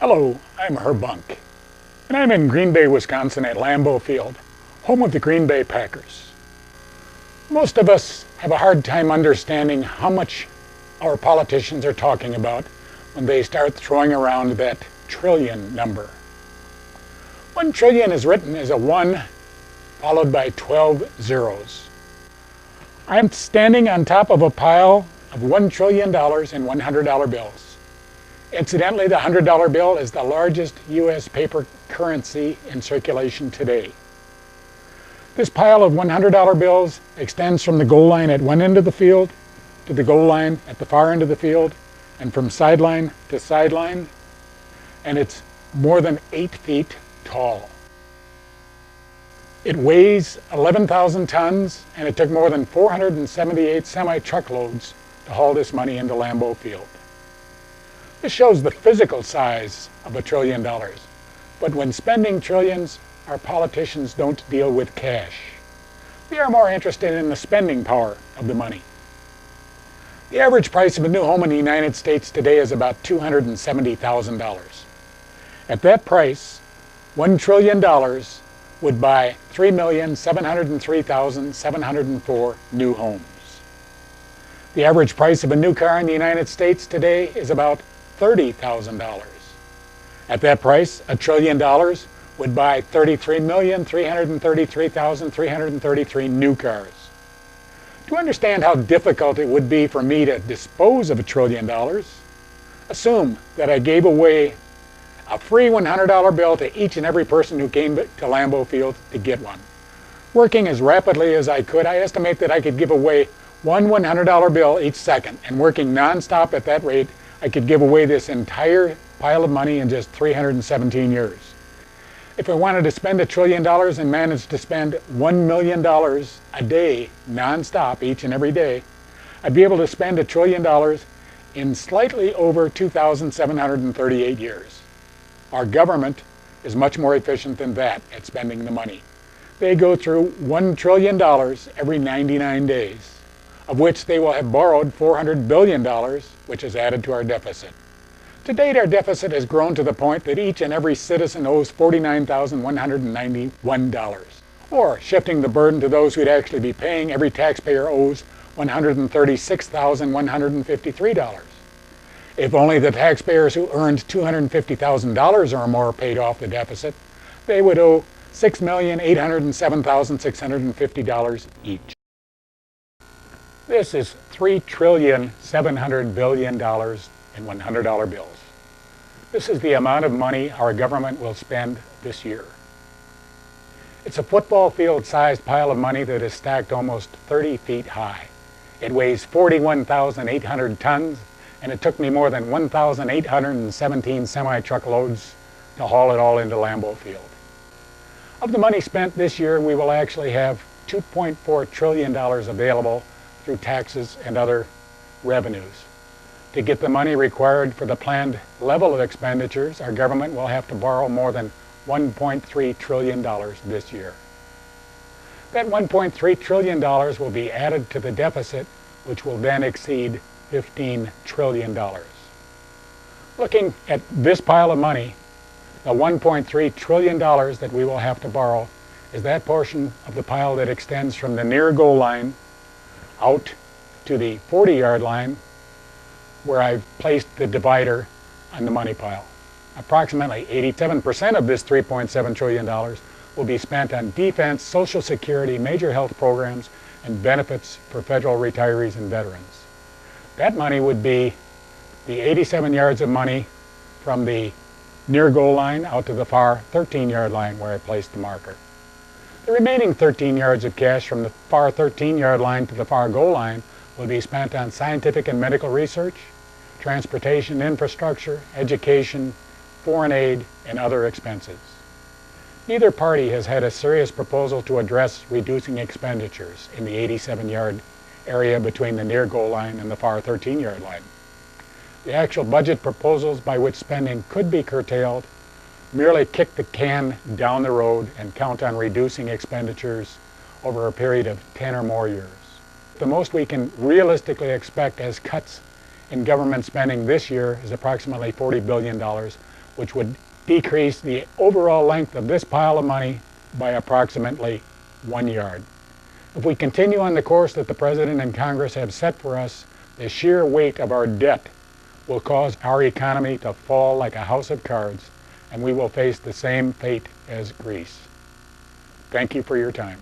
Hello, I'm Herb Bunk, and I'm in Green Bay, Wisconsin at Lambeau Field, home of the Green Bay Packers. Most of us have a hard time understanding how much our politicians are talking about when they start throwing around that trillion number. 1 trillion is written as a 1 followed by 12 zeros. I'm standing on top of a pile of $1 trillion in $100 bills. Incidentally, the $100 bill is the largest U.S. paper currency in circulation today. This pile of $100 bills extends from the goal line at one end of the field to the goal line at the far end of the field, and from sideline to sideline, and it's more than 8 feet tall. It weighs 11,000 tons, and it took more than 478 semi-truckloads to haul this money into Lambeau Field. This shows the physical size of $1 trillion, but when spending trillions, our politicians don't deal with cash. They are more interested in the spending power of the money. The average price of a new home in the United States today is about $270,000. At that price, $1 trillion would buy 3,703,704 new homes. The average price of a new car in the United States today is about $30,000. At that price, $1 trillion would buy 33,333,333 new cars. To understand how difficult it would be for me to dispose of $1 trillion, assume that I gave away a free $100 bill to each and every person who came to Lambeau Field to get one. Working as rapidly as I could, I estimate that I could give away one $100 bill each second, and working non-stop at that rate, I could give away this entire pile of money in just 317 years. If I wanted to spend $1 trillion and managed to spend $1 million a day non-stop each and every day, I'd be able to spend $1 trillion in slightly over 2,738 years. Our government is much more efficient than that at spending the money. They go through $1 trillion every 99 days, of which they will have borrowed $400 billion, which is added to our deficit. To date, our deficit has grown to the point that each and every citizen owes $49,191. Or, shifting the burden to those who'd actually be paying, every taxpayer owes $136,153. If only the taxpayers who earned $250,000 or more paid off the deficit, they would owe $6,807,650 each. This is $3,700,000,000,000 in $100 bills. This is the amount of money our government will spend this year. It's a football field-sized pile of money that is stacked almost 30 feet high. It weighs 41,800 tons, and it took me more than 1,817 semi-truckloads to haul it all into Lambeau Field. Of the money spent this year, we will actually have $2.4 trillion available through taxes and other revenues. To get the money required for the planned level of expenditures, our government will have to borrow more than $1.3 trillion this year. That $1.3 trillion will be added to the deficit, which will then exceed $15 trillion. Looking at this pile of money, the $1.3 trillion that we will have to borrow is that portion of the pile that extends from the near goal line out to the 40-yard line, where I've placed the divider on the money pile. Approximately 87% of this $3.7 trillion will be spent on defense, Social Security, major health programs, and benefits for federal retirees and veterans. That money would be the 87 yards of money from the near goal line out to the far 13-yard line where I placed the marker. The remaining 13 yards of cash from the far 13-yard line to the far goal line will be spent on scientific and medical research, transportation infrastructure, education, foreign aid, and other expenses. Neither party has had a serious proposal to address reducing expenditures in the 87-yard area between the near goal line and the far 13-yard line. The actual budget proposals by which spending could be curtailed merely kick the can down the road and count on reducing expenditures over a period of 10 or more years. The most we can realistically expect as cuts in government spending this year is approximately $40 billion, which would decrease the overall length of this pile of money by approximately 1 yard. If we continue on the course that the President and Congress have set for us, the sheer weight of our debt will cause our economy to fall like a house of cards, and we will face the same fate as Greece. Thank you for your time.